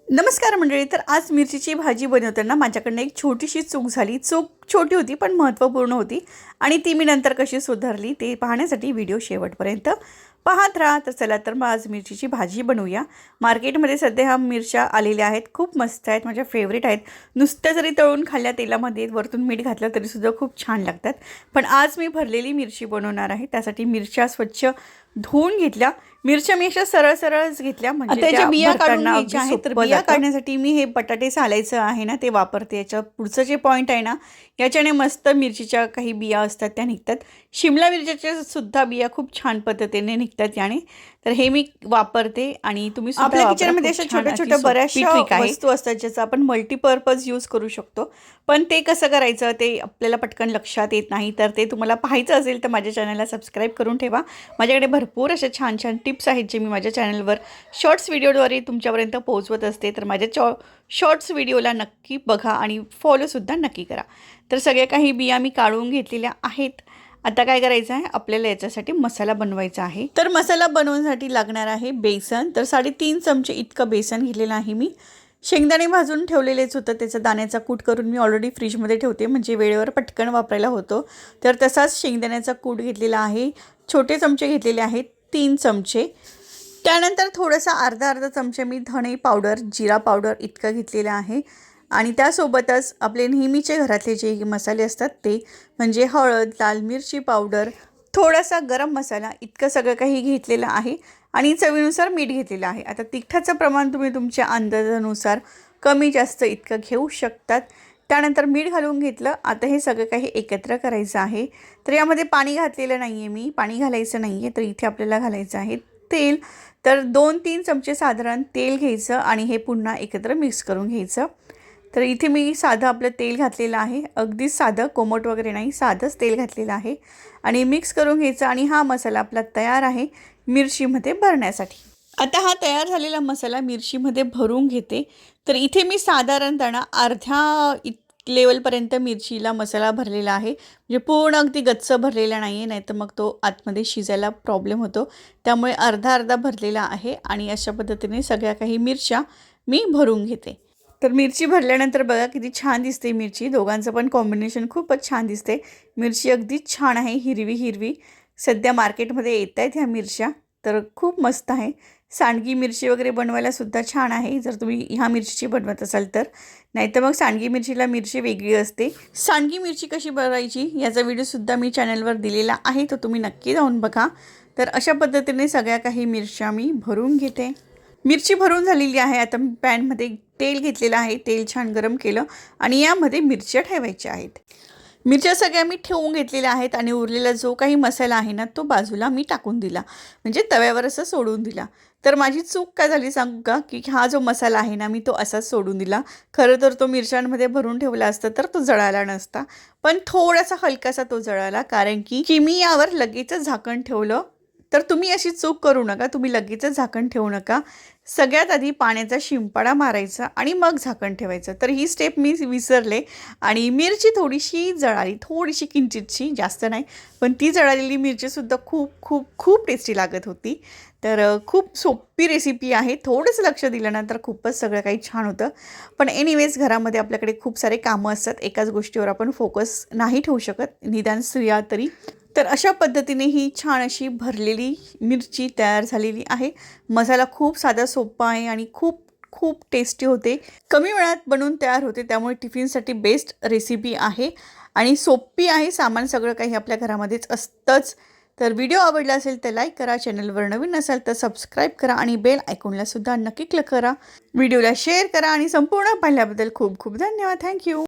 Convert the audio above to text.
नमस्कार मंडळी. तर आज मिरचीची भाजी बनवताना माझ्याकडनं एक छोटीशी चूक झाली. चूक छोटी होती पण महत्त्वपूर्ण होती आणि ती मी नंतर कशी सुधारली ते पाहण्यासाठी व्हिडिओ शेवटपर्यंत पाहत राहा. तर चला तर मग आज मिरचीची भाजी बनवूया. मार्केटमध्ये सध्या ह्या मिरच्या आलेल्या आहेत, खूप मस्त आहेत, माझ्या फेवरेट आहेत. नुसत्या जरी तळून खाल्ल्या तेलामध्ये वरतून मीठ घातलं तरीसुद्धा खूप छान लागतात. पण आज मी भरलेली मिरची बनवणार आहे. त्यासाठी मिरच्या स्वच्छ धुवून घेतल्या. मिरच्या मी अशा सरळ सरळच घेतल्या, म्हणजे त्याच्या बिया काढून घ्यायच्या आहेत. तर बिया काढण्यासाठी मी हे बटाटे सालायचं आहे ना ते वापरते. याच्या पुढचं जे पॉईंट आहे ना, याच्याने मस्त मिरचीच्या काही बिया असतात त्या निघतात. शिमला मिरच्याच्या सुद्धा बिया खूप छान पद्धतीने निघतात याने. तर हे मी वापरते आणि तुम्ही आपल्या किचनमध्ये अशा छोट्या छोट्या बऱ्याचशा वस्तू असतात ज्याचा आपण मल्टीपर्पज यूज करू शकतो. पण ते कसं करायचं ते आपल्याला पटकन लक्षात येत नाही. तर ते तुम्हाला पाहायचं असेल तर माझ्या चॅनलला सबस्क्राईब करून ठेवा. माझ्याकडे भरपूर अशा छान छान टिप्स आहेत जे मी माझ्या चॅनलवर शॉर्ट्स व्हिडिओद्वारे तुमच्यापर्यंत पोहोचवत असते. तर माझ्या शॉर्ट्स व्हिडिओला नक्की बघा आणि फॉलोसुद्धा नक्की करा. तर सगळ्या काही बिया मी काढून घेतलेल्या आहेत. आता काय करायचं आहे, आपल्याला याच्यासाठी मसाला बनवायचा आहे. तर मसाला बनवण्यासाठी लागणार आहे बेसन. तर 3.5 चमचे इतकं बेसन घेतलेलं आहे मी. शेंगदाणे भाजून ठेवलेलेच होतं, त्याचा दाण्याचा कूट करून मी ऑलरेडी फ्रीजमध्ये ठेवते, म्हणजे वेळेवर पटकन वापरायला होतो. तर तसाच शेंगदाण्याचा कूट घेतलेला आहे. छोटे चमचे घेतलेले आहेत 3 चमचे. त्यानंतर थोडासा अर्धा चमचे मी धणे पावडर, जिरा पावडर इतकं घेतलेलं आहे. आणि त्यासोबतच आपले नेहमीचे घरातले जे मसाले असतात ते, म्हणजे हळद, लाल मिरची पावडर, थोडासा गरम मसाला इतकं सगळं काही घेतलेलं आहे. आणि चवीनुसार मीठ घेतलेलं आहे. आता तिखटाचं प्रमाण तुम्ही तुमच्या अंदाजानुसार कमी जास्त इतकं घेऊ शकतात. त्यानंतर मीठ घालून घेतलं. आता हे सगळं काही एकत्र करायचं आहे. तर यामध्ये पाणी घातलेलं नाही आहे मी, पाणी घालायचं नाही आहे. तर इथे आपल्याला घालायचं आहे तेल. तर 2-3 चमचे साधारण तेल घ्यायचं आणि हे पुन्हा एकत्र मिक्स करून घ्यायचं. तर इथे मी साधं आपलं तेल घातलेलं आहे, अगदीच साधं, कोमट वगैरे नाही, साधंच तेल घातलेलं आहे. आणि मिक्स करून घ्यायचं आणि हा मसाला आपला तयार आहे मिरचीमध्ये भरण्यासाठी. आता हा तयार झालेला मसाला मिरचीमध्ये भरून घेते. तर इथे मी साधारणतः अर्ध्या लेवलपर्यंत मिरचीला मसाला भरलेला आहे, म्हणजे पूर्ण अगदी गच्च भरलेला नाही आहे, नाहीतर मग तो आतमध्ये शिजायला प्रॉब्लेम होतो. त्यामुळे अर्धा भरलेला आहे आणि अशा पद्धतीने सगळ्या काही मिरच्या मी भरून घेते. तर मिरची भरल्यानंतर बघा किती छान दिसते मिरची. दोघांचं पण कॉम्बिनेशन खूपच छान दिसते. मिरची अगदीच छान आहे, हिरवी हिरवी. सध्या मार्केटमध्ये येत आहेत ह्या मिरच्या, तर खूप मस्त आहे. सांडगी मिरची वगैरे बनवायला सुद्धा छान आहे जर तुम्ही ह्या मिरचीची बनवत असाल तर. नाहीतर मग सांडगी मिरचीला मिरची वेगळी असते. सांडगी मिरची कशी बनवायची याचा व्हिडिओसुद्धा मी चॅनलवर दिलेला आहे, तो तुम्ही नक्की जाऊन बघा. तर अशा पद्धतीने सगळ्या काही मिरच्या मी भरून घेते. मिरची भरून झालेली आहे. आता मी पॅनमध्ये तेल घेतलेलं आहे, तेल छान गरम केलं आणि यामध्ये मिरच्या ठेवायच्या आहेत. मिरच्या सगळ्या मी ठेवून घेतलेल्या आहेत आणि उरलेला जो काही मसाला आहे ना तो बाजूला मी टाकून दिला, म्हणजे तव्यावर असं सोडून दिला. तर माझी चूक काय झाली सांगू का, की हा जो मसाला आहे ना मी तो असाच सोडून दिला. खरं तर तो मिरच्यांमध्ये भरून ठेवला असता तर तो जळाला नसता, पण थोडासा हलकासा तो जळाला, कारण की मी यावर लगेचच झाकण ठेवलं. तर तुम्ही अशी चूक करू नका, तुम्ही लगेचच झाकण ठेवू नका. सगळ्यात आधी पाण्याचा शिंपाडा मारायचा आणि मग झाकण ठेवायचं. तर ही स्टेप मी विसरले आणि मिरची थोडीशी जळाली, थोडीशी किंचितशी, जास्त नाही. पण ती जळालेली मिरचीसुद्धा खूप खूप खूप टेस्टी लागत होती. तर खूप सोपी रेसिपी आहे. थोडंसं लक्ष दिलं ना तर खूपच सगळं काही छान होतं. पण एनिवेज घरामध्ये आपल्याकडे खूप सारे कामं असतात, एकाच गोष्टीवर आपण फोकस नाही ठेवू शकत, निदान स्त्रिया तरी. तर अशा पद्धतीने ही छान अशी भरलेली मिरची तयार झालेली आहे. मसाला खूप साधा सोपा आहे आणि खूप खूप टेस्टी होते. कमी वेळात बनवून तयार होते, त्यामुळे टिफिनसाठी बेस्ट रेसिपी आहे आणि सोपी आहे. सामान सगळं काही आपल्या घरामध्येच असतंच. तर व्हिडिओ आवडला असेल तर लाईक करा, चॅनलवर नवीन असाल तर सबस्क्राईब करा आणि बेल आयकॉनलासुद्धा नक्की क्लिक करा. व्हिडिओला शेअर करा आणि संपूर्ण पाहिल्याबद्दल खूप खूप धन्यवाद. थँक्यू.